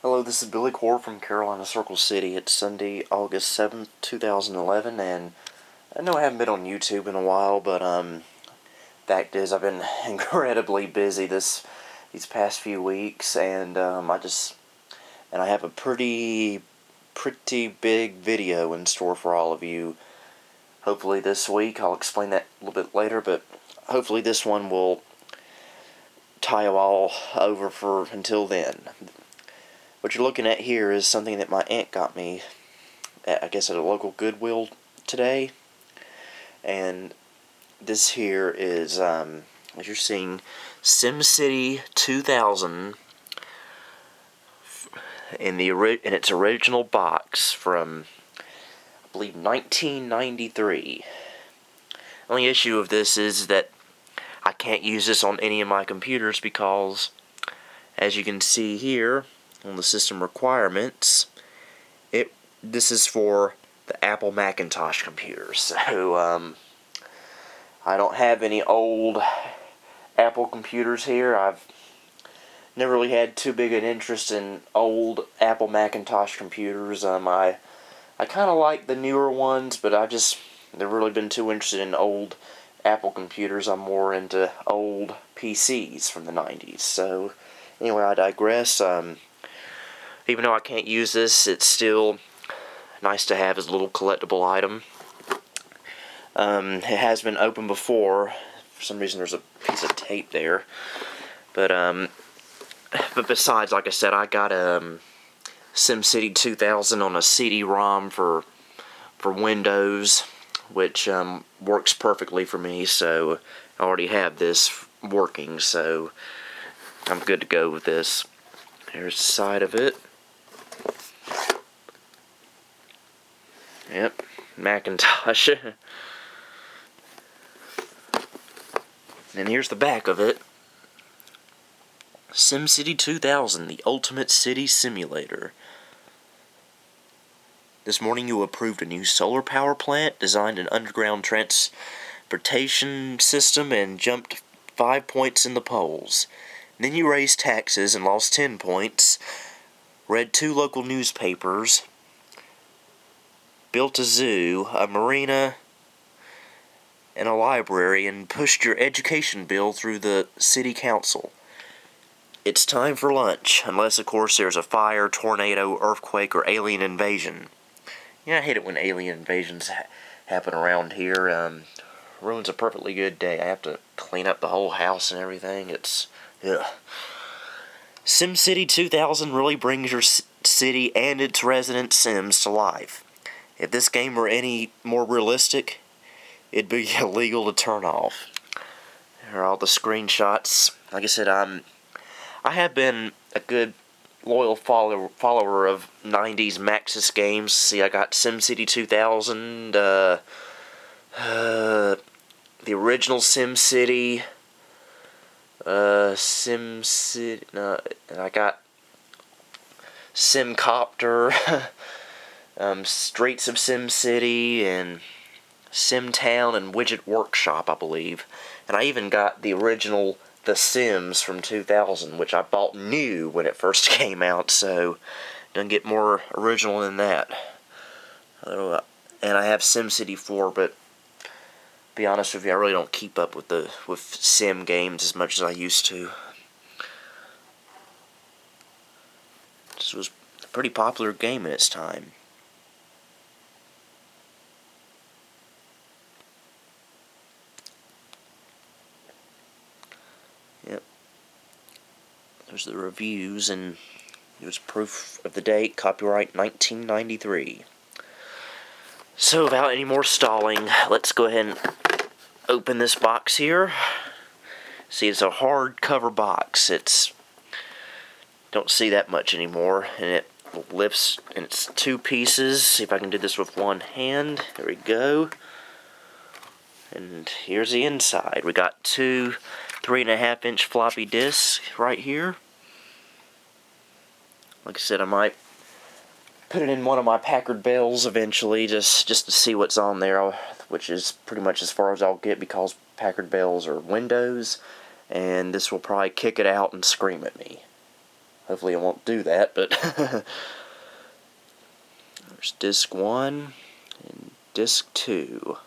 Hello, this is Billy Core from Carolina Circle City. It's Sunday, August 7th, 2011, and I know I haven't been on YouTube in a while, but fact is I've been incredibly busy these past few weeks, and I have a pretty big video in store for all of you. Hopefully this week. I'll explain that a little bit later, but hopefully this one will tie you all over for until then. What you're looking at here is something that my aunt got me, I guess at a local Goodwill today. And this here is, as you're seeing, SimCity 2000 in its original box from, I believe, 1993. The only issue of this is that I can't use this on any of my computers because, as you can see here, on the system requirements, this is for the Apple Macintosh computers. So I don't have any old Apple computers here. I've never really had too big an interest in old Apple Macintosh computers. I kind of like the newer ones, but I've never really been too interested in old Apple computers. I'm more into old PCs from the 90s. So anyway, I digress. Even though I can't use this, it's still nice to have as a little collectible item. It has been opened before. For some reason there's a piece of tape there. But besides, like I said, I got SimCity 2000 on a CD-ROM for Windows, which works perfectly for me, so I already have this working, so I'm good to go with this. Here's the side of it. Yep, Macintosh. And here's the back of it. SimCity 2000, the ultimate city simulator. This morning you approved a new solar power plant, designed an underground transportation system, and jumped 5 points in the polls. Then you raised taxes and lost 10 points, read 2 local newspapers, built a zoo, a marina, and a library, and pushed your education bill through the city council. It's time for lunch, unless, of course, there's a fire, tornado, earthquake, or alien invasion. Yeah, I hate it when alien invasions happen around here. Ruins a perfectly good day. I have to clean up the whole house and everything. It's... ugh. SimCity 2000 really brings your city and its resident Sims to life. If this game were any more realistic, it'd be illegal to turn off. Here are all the screenshots. Like I said, I have been a good loyal follower of 90s Maxis games. See, I got SimCity 2000, the original SimCity, I got SimCopter, Streets of SimCity, and SimTown, and Widget Workshop, I believe. And I even got the original The Sims from 2000, which I bought new when it first came out, so doesn't get more original than that. And I have SimCity 4, but to be honest with you, I really don't keep up with Sim games as much as I used to. This was a pretty popular game in its time. Yep. There's the reviews, and there's proof of the date, copyright 1993. So, without any more stalling, let's go ahead and open this box here. See, it's a hardcover box. Don't see that much anymore, and it lifts, and it's 2 pieces. See if I can do this with one hand. There we go. And here's the inside. We got 2 3.5-inch floppy disks right here. Like I said, I might put it in one of my Packard Bells eventually, just to see what's on there, which is pretty much as far as I'll get because Packard Bells are Windows, and this will probably kick it out and scream at me. Hopefully it won't do that, but there's disc 1 and disc 2.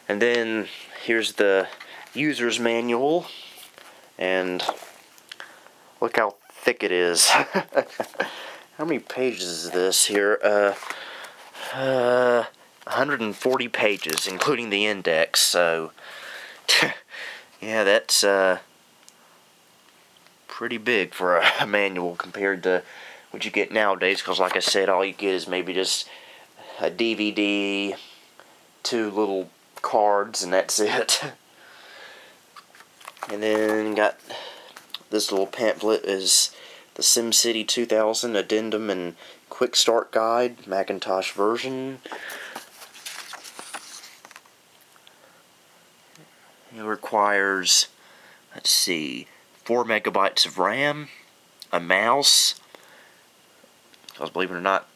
And then here's the user's manual, and look how thick it is. How many pages is this here? 140 pages, including the index, so yeah, that's pretty big for a manual compared to what you get nowadays, because like I said, all you get is maybe just a DVD, 2 little cards, and that's it. And then got this little pamphlet is the SimCity 2000 Addendum and Quick Start Guide, Macintosh version. It requires, let's see, 4 megabytes of RAM, a mouse, because believe it or not,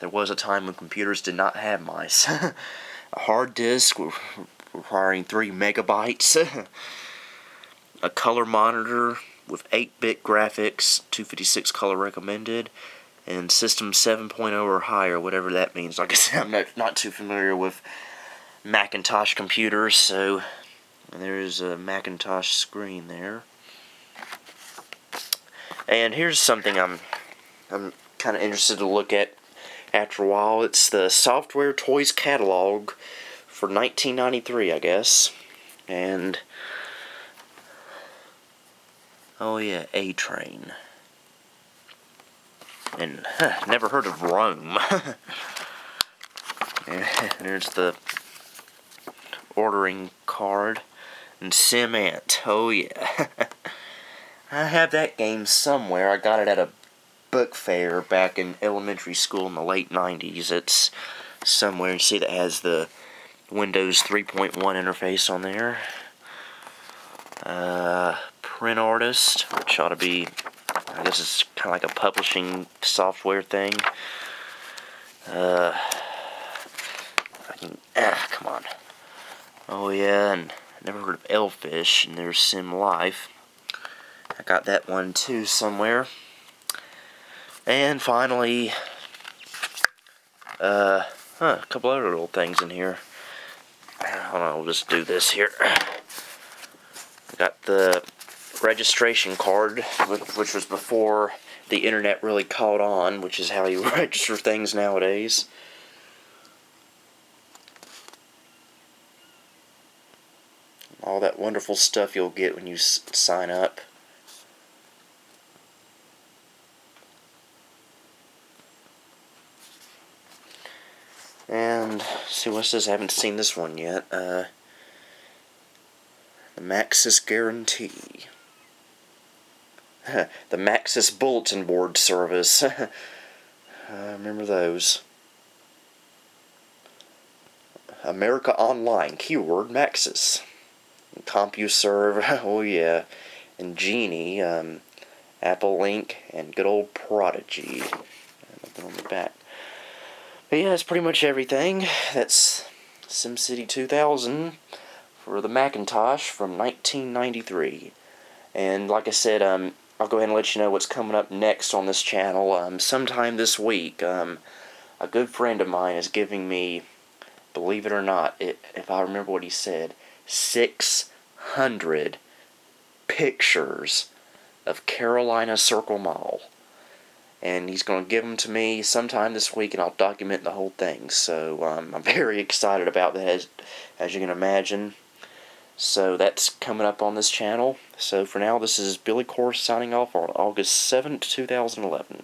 there was a time when computers did not have mice. A hard disk requiring 3 megabytes, a color monitor with 8-bit graphics, 256 color recommended, and system 7.0 or higher, whatever that means. Like I said, I'm not too familiar with Macintosh computers, so there's a Macintosh screen there. And here's something I'm kind of interested to look at after a while. It's the Software Toys Catalog for 1993, I guess. And oh yeah, A-Train. And never heard of Rome. And there's the ordering card. And Sim-Ant. Oh yeah. I have that game somewhere. I got it at a book fair back in elementary school in the late 90s. It's somewhere. You see that has the Windows 3.1 interface on there. Print Artist, which ought to be, I guess it's kind of like a publishing software thing. Come on. Oh yeah, and I never heard of Elfish, and there's Sim Life. I got that one too somewhere. And finally, a couple other little things in here. Hold on, we'll just do this here. Got the registration card, which was before the internet really caught on, which is how you register things nowadays. All that wonderful stuff you'll get when you sign up. And see what's this? I haven't seen this one yet. The Maxis Guarantee. The Maxis Bulletin Board Service. I remember those. America Online, keyword Maxis. And CompuServe, oh yeah. And Genie, Apple Link, and good old Prodigy. Nothing on the back. But yeah, that's pretty much everything. That's SimCity 2000 for the Macintosh from 1993. And like I said, I'll go ahead and let you know what's coming up next on this channel. Sometime this week, a good friend of mine is giving me, believe it or not, if I remember what he said, 600 pictures of Carolina Circle Mall. And he's going to give them to me sometime this week, and I'll document the whole thing. So I'm very excited about that, as you can imagine. So that's coming up on this channel. So for now, this is Billy Corse signing off on August 7th, 2011.